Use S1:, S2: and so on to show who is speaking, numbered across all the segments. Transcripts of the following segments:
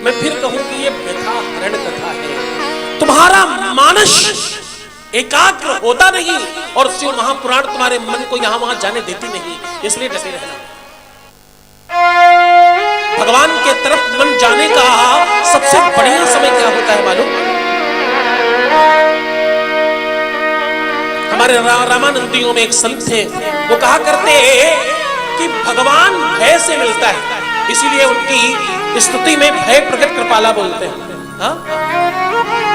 S1: मैं फिर कहूं कि ये व्यथा हरण कथा है। तुम्हारा मानस एकाग्र होता नहीं और शिव महापुराण तुम्हारे मन को यहां वहां जाने देती नहीं, इसलिए डटे रहना। भगवान के तरफ मन जाने का सबसे बढ़िया समय क्या होता है मालूम? हमारे रामानंदियों में एक संत थे, वो कहा करते कि भगवान भय से मिलता है, इसीलिए उनकी स्तुति में भय प्रकट कृपाला बोलते हैं। हाँ?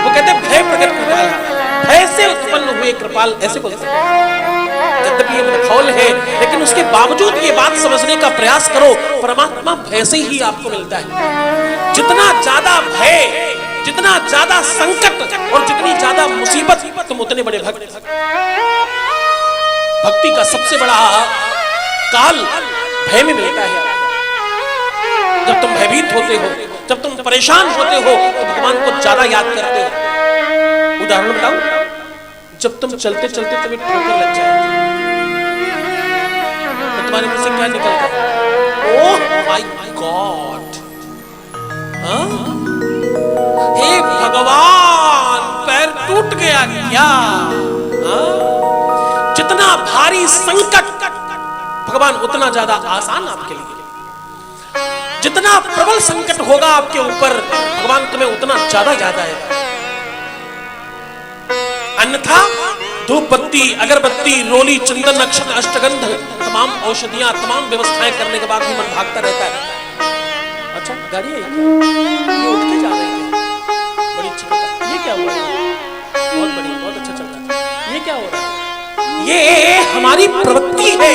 S1: वो कहते हैं भय प्रकट कृपाला, भय से उत्पन्न हुए कृपाल, ऐसे बोलते हैं। यद्यपि ये मखौल है, लेकिन उसके बावजूद ये बात समझने का प्रयास करो, परमात्मा भय से ही आपको मिलता है। जितना ज्यादा भय, जितना ज्यादा संकट और जितनी ज्यादा मुसीबत, तुम उतने बड़े भक्त। भक्ति का सबसे बड़ा काल भय में मिलता है। जब तुम भयभीत होते हो, जब तुम परेशान होते हो, तो भगवान को ज्यादा याद करते हो। उदाहरण बताऊं, जब तुम चलते चलते तुम्हें ठोकर लग जाए तो तुम्हारे मुंह से क्या निकलता है? ओह माय गॉड, हे भगवान, पैर टूट गया क्या? जितना भारी संकट भगवान उतना ज्यादा आसान आपके लिए। जितना प्रबल संकट होगा आपके ऊपर, भगवान तुम्हें उतना ज्यादा याद आएगा। अन्यथा धूप बत्ती, अगरबत्ती, रोली, चंदन, अक्षत, अष्टगंध, तमाम औषधियां, तमाम व्यवस्थाएं करने के बाद भी मन भागता रहता है। अच्छा गाड़ी है, ये उठ के जा रही है, बड़ी अच्छी बात। ये क्या हो रहा है? बहुत बढ़िया, बहुत अच्छा चल रहा है। ये क्या हो रहा है? ये हमारी प्रवृत्ति है।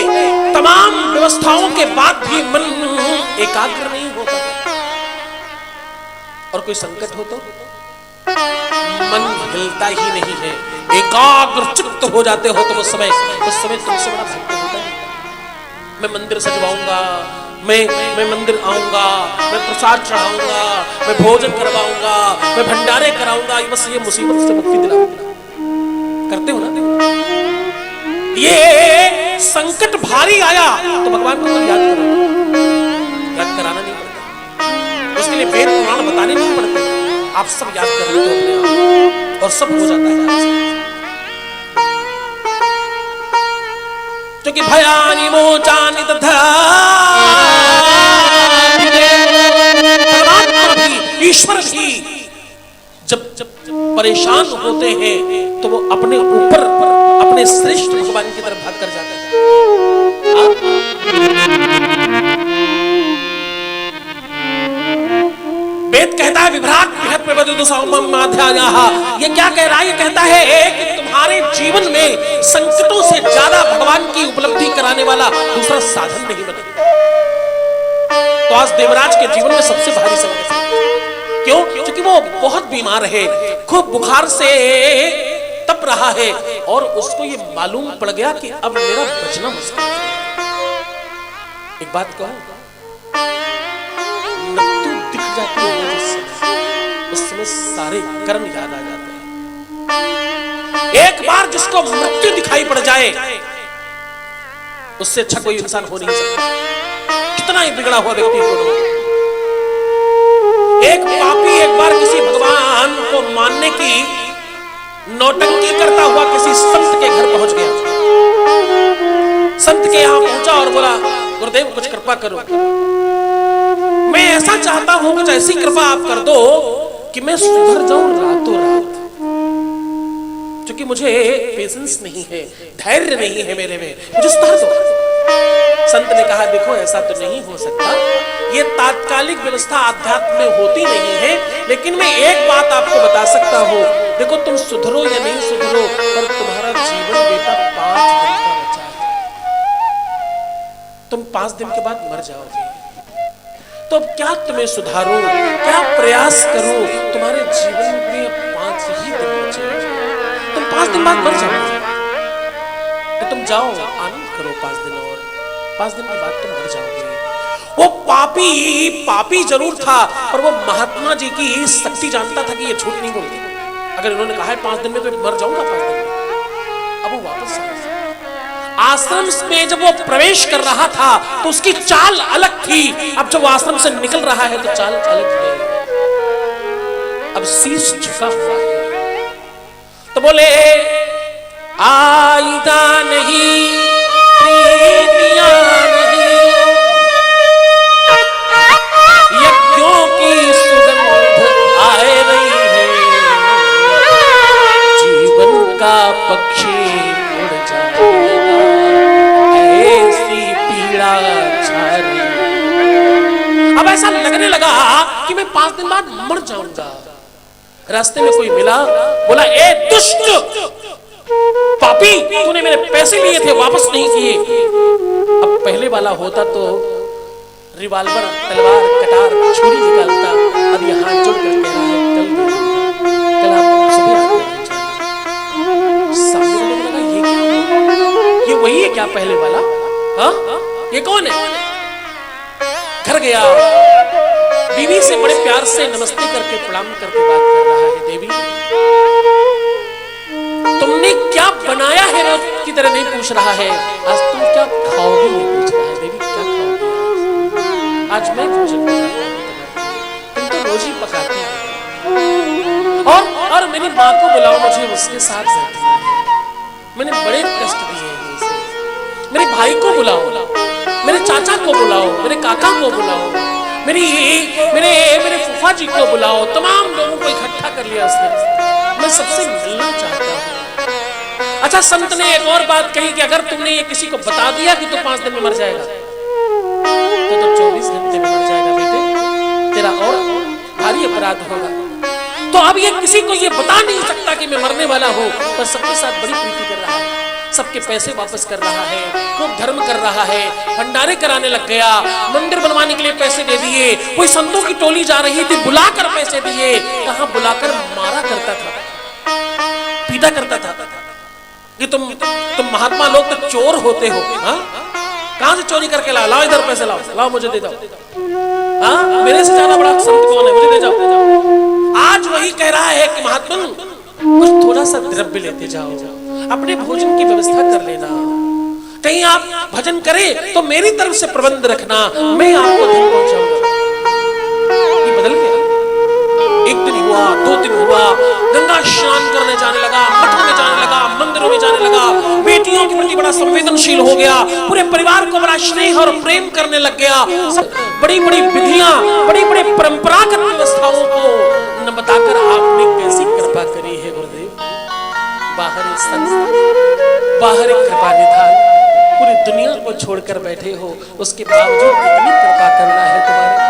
S1: तमाम व्यवस्थाओं के बाद भी मन एकाग्र नहीं हो पाता। और कोई संकट हो तो मन हिलता ही नहीं है, एकाग्र चित्त हो जाते हो तुम उस समय तुमसे बड़ा भक्त होता है। मैं मंदिर सजवाऊंगा, मैं मंदिर आऊंगा, मैं प्रसाद चढ़ाऊंगा, मैं भोजन करवाऊंगा, मैं भंडारे कराऊंगा, बस ये मुसीबत से मुक्ति दिलाऊंगा। करते हो ना? ये संकट भारी आया तो भगवान को याद करो। याद कराना नहीं पड़ता, उसके लिए वेद पुराण बताने नहीं पड़ते, आप सब याद कर लेते हो अपने आप और सब हो जाता है। क्योंकि भयानि मोचानि तथा ईश्वर भी जब परेशान होते हैं तो वो अपने ऊपर अपने श्रेष्ठ भगवान की तरफ भाग कर जाते हैं। वेद कहता है विभ्राट बृहत् प्रबोधितो सामम माध्यायाः। ये क्या कह रहा है? ये कहता है कि तुम्हारे जीवन में संकटों से ज्यादा भगवान की उपलब्धि कराने वाला दूसरा साधन नहीं बनेगा। तो आज देवराज के जीवन में सबसे भारी संकट है। क्यों? क्योंकि वो बहुत बीमार है, खूब बुखार से तप रहा है और उसको ये मालूम पड़ गया कि अब मेरा बचना मुश्किल है। एक बात कहूं, मृत्यु दिख जाती है उस समय सारे कर्म याद आ जाते हैं। एक बार जिसको मृत्यु दिखाई पड़ जाए उससे अच्छा कोई इंसान हो नहीं सकता, कितना ही बिगड़ा हुआ व्यक्ति हो। एक पापी एक बार किसी भगवान को मानने की नौटंकी करता हुआ किसी संत के घर पहुंच गया। संत के यहां पहुंचा और बोला, गुरुदेव कुछ कृपा करो, मैं ऐसा चाहता हूं कुछ ऐसी कृपा आप कर दो कि मैं सुधर जाऊं रातों रात, क्योंकि मुझे पेशेंस नहीं है, धैर्य नहीं है मेरे में, मुझे सुधार दो। संत ने कहा, देखो ऐसा तो नहीं हो सकता, ये तात्कालिक व्यवस्था आध्यात्म में होती नहीं है, लेकिन मैं एक बात आपको बता सकता हूं, देखो तुम सुधरो या नहीं सुधरो, पर तुम्हारा जीवन बेटा 5 दिन का बचा है, तुम 5 दिन के बाद मर जाओगे। तो अब क्या तुम्हें सुधारो, क्या प्रयास करो, तुम्हारे जीवन में 5 ही दिन बचे, तुम 5 दिन बाद मर जाओगे। तो तुम जाओ आनंद करो 5 दिन और 5 दिन के बाद तुम मर जाओगे। वो पापी जरूर था, पर वो महात्मा जी की शक्ति जानता था कि ये झूठ नहीं बोलते। अगर इन्होंने कहा है 5 दिन में तो मर जाऊंगा 5 दिन में, अब वो वापस आया। आश्रम में जब वो प्रवेश कर रहा था तो उसकी चाल अलग थी, अब जब वो आश्रम से निकल रहा है तो चाल अलग है। अब शीश झुका हुआ है। तो बोले आईदा नहीं प्रीतियां नहीं, यज्ञों की सुगंध आए रही है, जीवन का पक्षी उड़ जाएगा, ऐसी पीड़ा छा रही। अब ऐसा लगने लगा कि मैं 5 दिन बाद मर जाऊंगा। रास्ते में कोई मिला, बोला ए दुष्ट पापी, तूने मेरे पैसे लिए थे वापस नहीं किए। अब पहले वाला होता तो रिवाल्वर, तलवार, कटार, छुरी निकालता। अब ये हाथ जोड़ कर कह रहा है कल आप सभी सामने वाले को लगा ये क्या, ये वही है क्या पहले वाला? हाँ, ये कौन है? घर गया, बीवी से बड़े प्यार से नमस्ते करके प्रणाम करके बात कर रहा है। देवी, तुमने क्या बनाया है रोज की तरह नहीं पूछ रहा है, आज तुम क्या खाओगे ये पूछ रहा है। देवी, क्या खाओगे आज? मैं भोजन तुम तो रोज ही पकाती हो। और मेरी माँ को बुलाओ, मुझे उसके साथ रहती है, मैंने बड़े कष्ट दिए हैं उसे। मेरे भाई को बुलाओ, मेरे चाचा को बुलाओ, मेरे काका को बुलाओ, मेरे फूफा जी को बुलाओ, तमाम लोगों को इकट्ठा कर लिया उसने। मैं सबसे मिलना चाहता हूँ। अच्छा, संत ने एक और बात कही कि अगर तुमने ये किसी को बता दिया कि तू 5 दिन में मर जाएगा, तो 24 घंटे में मर जाएगा बेटे, तेरा और भारी अपराध होगा। तो अब ये किसी को ये बता नहीं सकता कि मैं मरने वाला हूँ, पर सबके साथ बड़ी प्रीति कर रहा है, सबके पैसे वापस कर रहा है, खूब धर्म कर रहा है, भंडारे कराने लग गया, मंदिर बनवाने के लिए पैसे दे दिए। कोई संतों की टोली जा रही थी, बुलाकर पैसे दिए। कहां बुलाकर मारा करता था, पीटा करता था कि तुम महात्मा लोग तो चोर होते हो। हाँ, कहां से चोरी करके लाओ इधर पैसे लाओ मुझे दे दो। हाँ, मेरे से ज्यादा बड़ा संत कौन है, मुझे दे जाओ। आज वही कह रहा है कि महात्मा कुछ थोड़ा सा द्रव्य लेते जाओ, अपने भोजन की व्यवस्था कर लेना, कहीं आप भजन करें तो मेरी तरफ से प्रबंध रखना, मैं आपको धन पहुंचाऊंगा। ये बदल गया। 1 दिन हुआ, 2 दिन हुआ, गंगा स्नान करने जाने लगा, मठों में जाने लगा, मंदिरों में जाने लगा, बेटियों के प्रति बड़ा संवेदनशील हो गया, पूरे परिवार को बड़ा स्नेह और प्रेम करने लग गया। बड़ी बड़ी विधियां, बड़ी बड़ी परंपरागत व्यवस्थाओं को न बताकर आपने कैसी कृपा करी है गुरुदेव। बाहरी संत, बाहरी कृपा निधान, पूरी दुनिया को छोड़कर बैठे हो, उसके बावजूद कितनी कृपा करना है तुम्हारे।